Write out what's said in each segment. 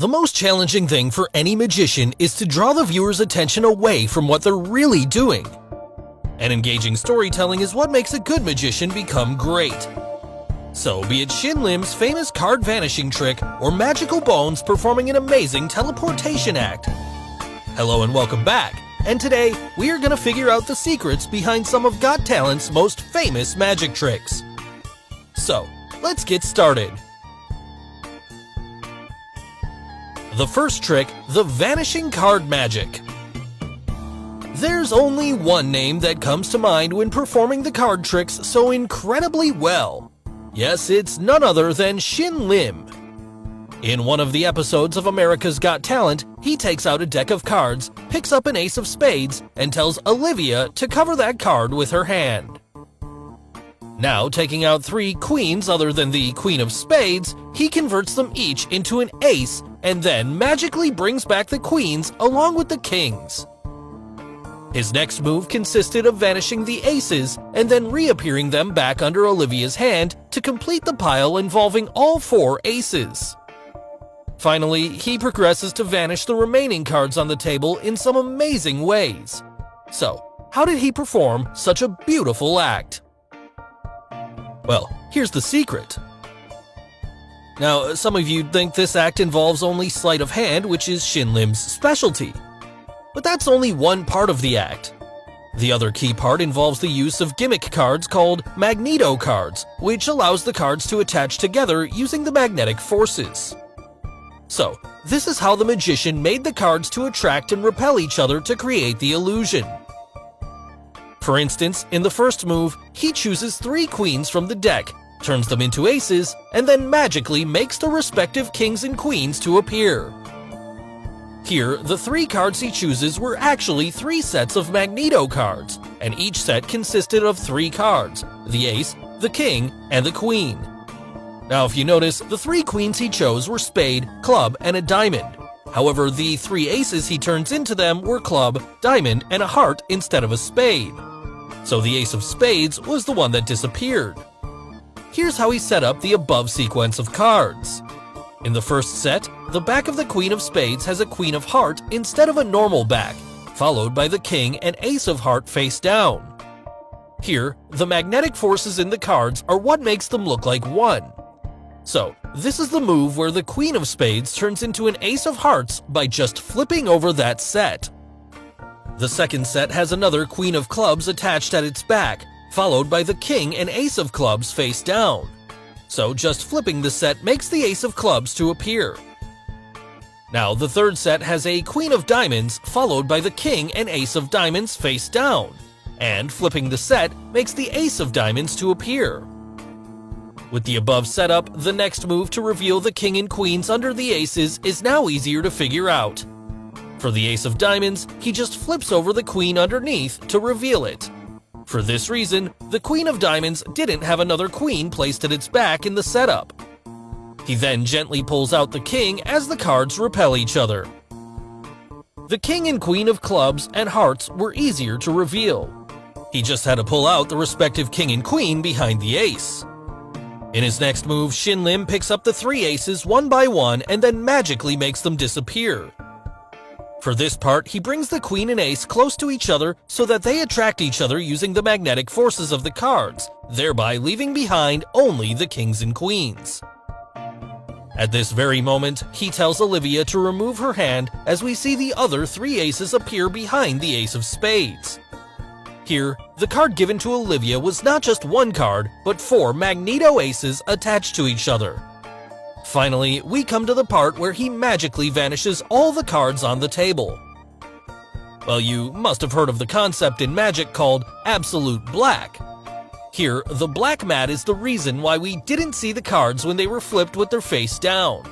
The most challenging thing for any magician is to draw the viewer's attention away from what they're really doing. And engaging storytelling is what makes a good magician become great. So, be it Shin Lim's famous card vanishing trick or Magical Bones performing an amazing teleportation act. Hello and welcome back, and today we are going to figure out the secrets behind some of Got Talent's most famous magic tricks. So, let's get started. The first trick, the vanishing card magic. There's only one name that comes to mind when performing the card tricks so incredibly well. Yes, it's none other than Shin Lim. In one of the episodes of America's Got Talent, he takes out a deck of cards, picks up an ace of spades, and tells Olivia to cover that card with her hand. Now, taking out 3 queens other than the queen of spades, he converts them each into an ace and then magically brings back the queens along with the kings. His next move consisted of vanishing the aces and then reappearing them back under Olivia's hand to complete the pile involving all 4 aces. Finally, he progresses to vanish the remaining cards on the table in some amazing ways. So, how did he perform such a beautiful act? Well, here's the secret. Now, some of you think this act involves only sleight of hand, which is Shin Lim's specialty. But that's only one part of the act. The other key part involves the use of gimmick cards called magneto cards, which allows the cards to attach together using the magnetic forces. So, this is how the magician made the cards to attract and repel each other to create the illusion. For instance, in the first move, he chooses 3 queens from the deck, turns them into aces, and then magically makes the respective kings and queens to appear. Here, the 3 cards he chooses were actually 3 sets of magneto cards, and each set consisted of 3 cards: the ace, the king, and the queen. Now, if you notice, the 3 queens he chose were spade, club, and a diamond. However, the 3 aces he turns into them were club, diamond, and a heart instead of a spade. So the ace of spades was the one that disappeared. Here's how he set up the above sequence of cards. In the first set, the back of the queen of spades has a queen of heart instead of a normal back, followed by the king and ace of heart face down. Here, the magnetic forces in the cards are what makes them look like one. So, this is the move where the queen of spades turns into an ace of hearts by just flipping over that set. The second set has another queen of clubs attached at its back, followed by the king and ace of clubs face down. So just flipping the set makes the ace of clubs to appear. Now the third set has a queen of diamonds followed by the king and ace of diamonds face down, and flipping the set makes the ace of diamonds to appear. With the above setup, the next move to reveal the king and queens under the aces is now easier to figure out. For the ace of diamonds, he just flips over the queen underneath to reveal it. For this reason, the queen of diamonds didn't have another queen placed at its back in the setup. He then gently pulls out the king as the cards repel each other. The king and queen of clubs and hearts were easier to reveal. He just had to pull out the respective king and queen behind the ace. In his next move, Shin Lim picks up the 3 aces one by one and then magically makes them disappear. For this part, he brings the queen and ace close to each other so that they attract each other using the magnetic forces of the cards, thereby leaving behind only the kings and queens. At this very moment, he tells Olivia to remove her hand as we see the other 3 aces appear behind the ace of spades. Here, the card given to Olivia was not just 1 card, but 4 magneto aces attached to each other. Finally, we come to the part where he magically vanishes all the cards on the table. Well, you must have heard of the concept in magic called absolute black. Here, the black mat is the reason why we didn't see the cards when they were flipped with their face down.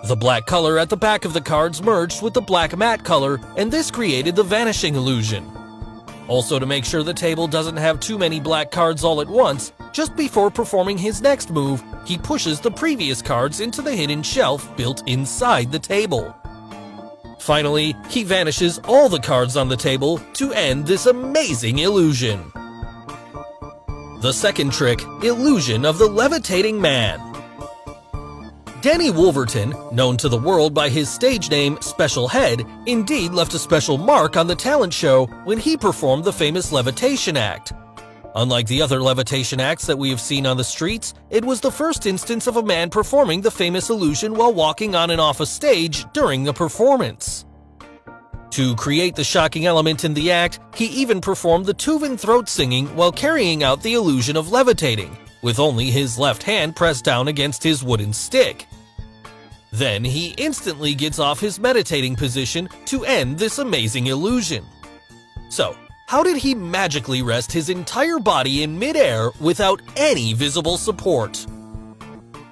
The black color at the back of the cards merged with the black mat color, and this created the vanishing illusion. Also, to make sure the table doesn't have too many black cards all at once, just before performing his next move, he pushes the previous cards into the hidden shelf built inside the table. Finally, he vanishes all the cards on the table to end this amazing illusion. The second trick, illusion of the levitating man. Danny Wolverton, known to the world by his stage name Special Head, indeed left a special mark on the talent show when he performed the famous levitation act. Unlike the other levitation acts that we have seen on the streets, it was the first instance of a man performing the famous illusion while walking on and off a stage during the performance. To create the shocking element in the act, he even performed the Tuvan throat singing while carrying out the illusion of levitating, with only his left hand pressed down against his wooden stick. Then he instantly gets off his meditating position to end this amazing illusion. So, how did he magically rest his entire body in midair without any visible support?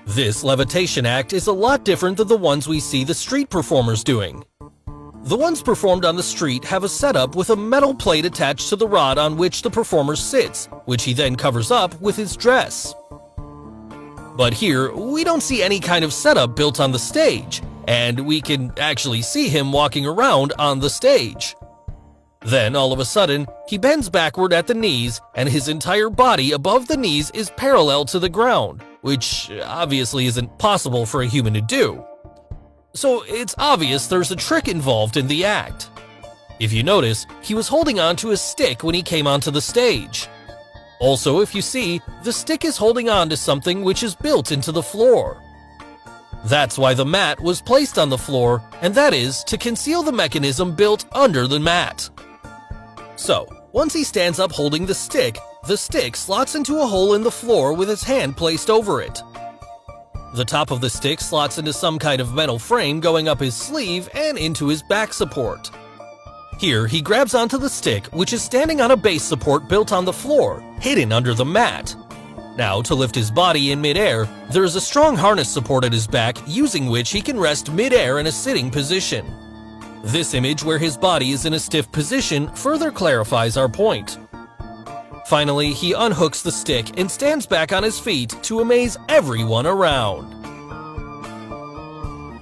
This levitation act is a lot different than the ones we see the street performers doing. The ones performed on the street have a setup with a metal plate attached to the rod on which the performer sits, which he then covers up with his dress. But here, we don't see any kind of setup built on the stage, and we can actually see him walking around on the stage. Then, all of a sudden, he bends backward at the knees, and his entire body above the knees is parallel to the ground, which obviously isn't possible for a human to do. So it's obvious there's a trick involved in the act. If you notice, he was holding on to a stick when he came onto the stage. Also, if you see, the stick is holding on to something which is built into the floor. That's why the mat was placed on the floor, and that is to conceal the mechanism built under the mat. So, once he stands up holding the stick slots into a hole in the floor with his hand placed over it. The top of the stick slots into some kind of metal frame going up his sleeve and into his back support. Here, he grabs onto the stick, which is standing on a base support built on the floor, hidden under the mat. Now, to lift his body in midair, there is a strong harness support at his back, using which he can rest midair in a sitting position. This image where his body is in a stiff position further clarifies our point. Finally, he unhooks the stick and stands back on his feet to amaze everyone around.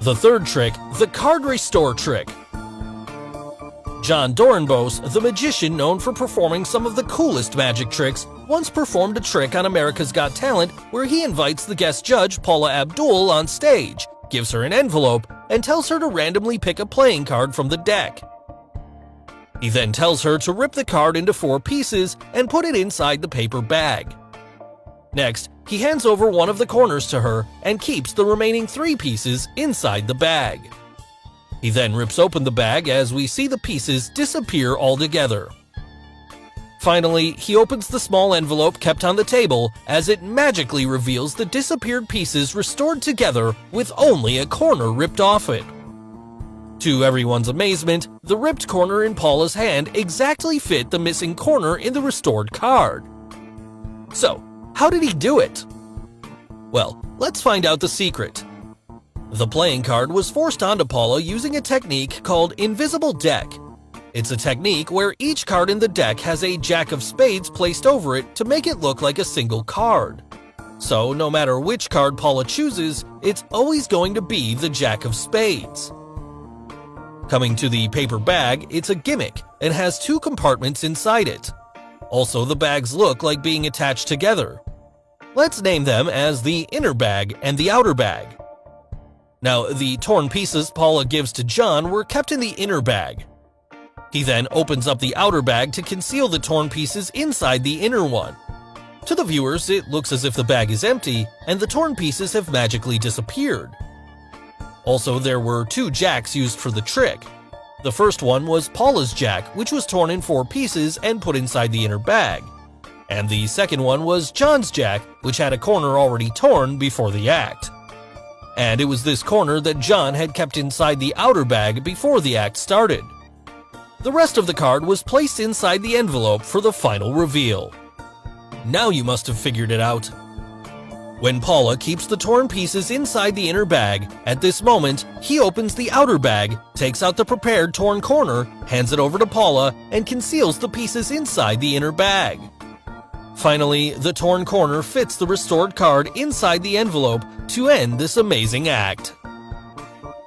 The third trick, the card restore trick. John Dorenbos, the magician known for performing some of the coolest magic tricks, once performed a trick on America's Got Talent where he invites the guest judge Paula Abdul on stage, gives her an envelope, and tells her to randomly pick a playing card from the deck. He then tells her to rip the card into 4 pieces and put it inside the paper bag. Next, he hands over one of the corners to her and keeps the remaining 3 pieces inside the bag. He then rips open the bag as we see the pieces disappear altogether. Finally, he opens the small envelope kept on the table as it magically reveals the disappeared pieces restored together with only a corner ripped off it. To everyone's amazement, the ripped corner in Paula's hand exactly fit the missing corner in the restored card. So, how did he do it? Well, let's find out the secret. The playing card was forced onto Paula using a technique called Invisible Deck. It's a technique where each card in the deck has a Jack of Spades placed over it to make it look like a single card. So, no matter which card Paula chooses, it's always going to be the Jack of Spades. Coming to the paper bag, it's a gimmick and has 2 compartments inside it. Also, the bags look like being attached together. Let's name them as the inner bag and the outer bag. Now, the torn pieces Paula gives to John were kept in the inner bag. He then opens up the outer bag to conceal the torn pieces inside the inner one. To the viewers, it looks as if the bag is empty and the torn pieces have magically disappeared. Also, there were 2 jacks used for the trick. The first one was Paula's jack, which was torn in 4 pieces and put inside the inner bag. And the second one was John's jack, which had a corner already torn before the act. And it was this corner that John had kept inside the outer bag before the act started. The rest of the card was placed inside the envelope for the final reveal. Now you must have figured it out. When Paula keeps the torn pieces inside the inner bag, at this moment, he opens the outer bag, takes out the prepared torn corner, hands it over to Paula, and conceals the pieces inside the inner bag. Finally, the torn corner fits the restored card inside the envelope to end this amazing act.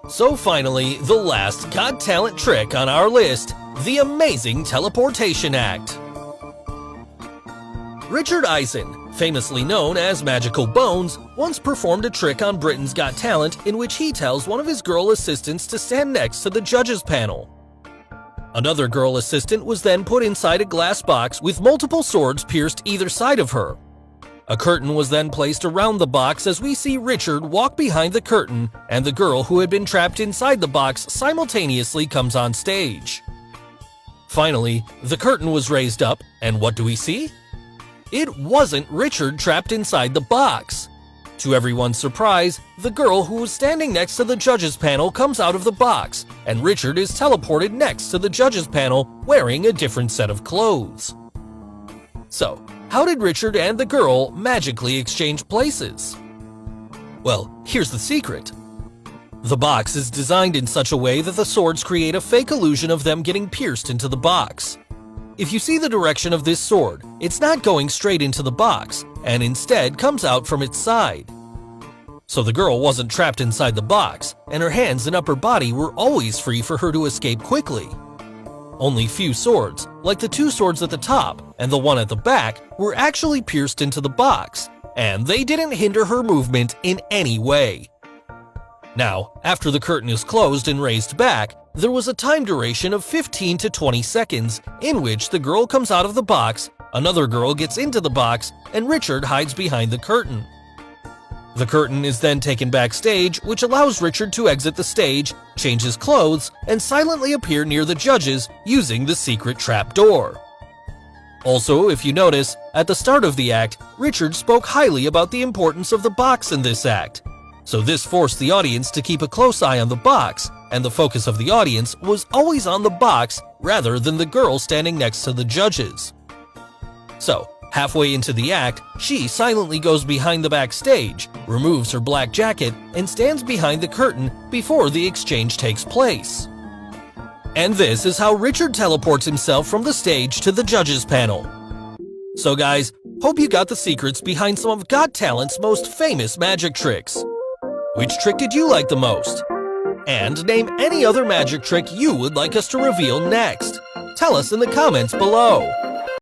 So finally, the last Got Talent trick on our list, the amazing teleportation act. Richard Eisen, famously known as Magical Bones, once performed a trick on Britain's Got Talent in which he tells one of his girl assistants to stand next to the judges panel. Another girl assistant was then put inside a glass box with multiple swords pierced either side of her. A curtain was then placed around the box as we see Richard walk behind the curtain, and the girl who had been trapped inside the box simultaneously comes on stage. Finally, the curtain was raised up, and what do we see? It wasn't Richard trapped inside the box. To everyone's surprise, the girl who was standing next to the judges panel comes out of the box, and Richard is teleported next to the judges panel wearing a different set of clothes. So, how did Richard and the girl magically exchange places? Well, here's the secret. The box is designed in such a way that the swords create a fake illusion of them getting pierced into the box. If you see the direction of this sword, it's not going straight into the box, and instead comes out from its side. So the girl wasn't trapped inside the box, and her hands and upper body were always free for her to escape quickly. Only few swords, like the two swords at the top and the one at the back, were actually pierced into the box, and they didn't hinder her movement in any way. Now, after the curtain is closed and raised back, there was a time duration of 15 to 20 seconds in which the girl comes out of the box, another girl gets into the box, and Richard hides behind the curtain. The curtain is then taken backstage, which allows Richard to exit the stage, change his clothes, and silently appear near the judges using the secret trap door. Also, if you notice, at the start of the act, Richard spoke highly about the importance of the box in this act. So this forced the audience to keep a close eye on the box, and the focus of the audience was always on the box rather than the girl standing next to the judges. So, halfway into the act, she silently goes behind the backstage, removes her black jacket, and stands behind the curtain before the exchange takes place. And this is how Richard teleports himself from the stage to the judges panel. So guys, hope you got the secrets behind some of Got Talent's most famous magic tricks. Which trick did you like the most? And name any other magic trick you would like us to reveal next. Tell us in the comments below.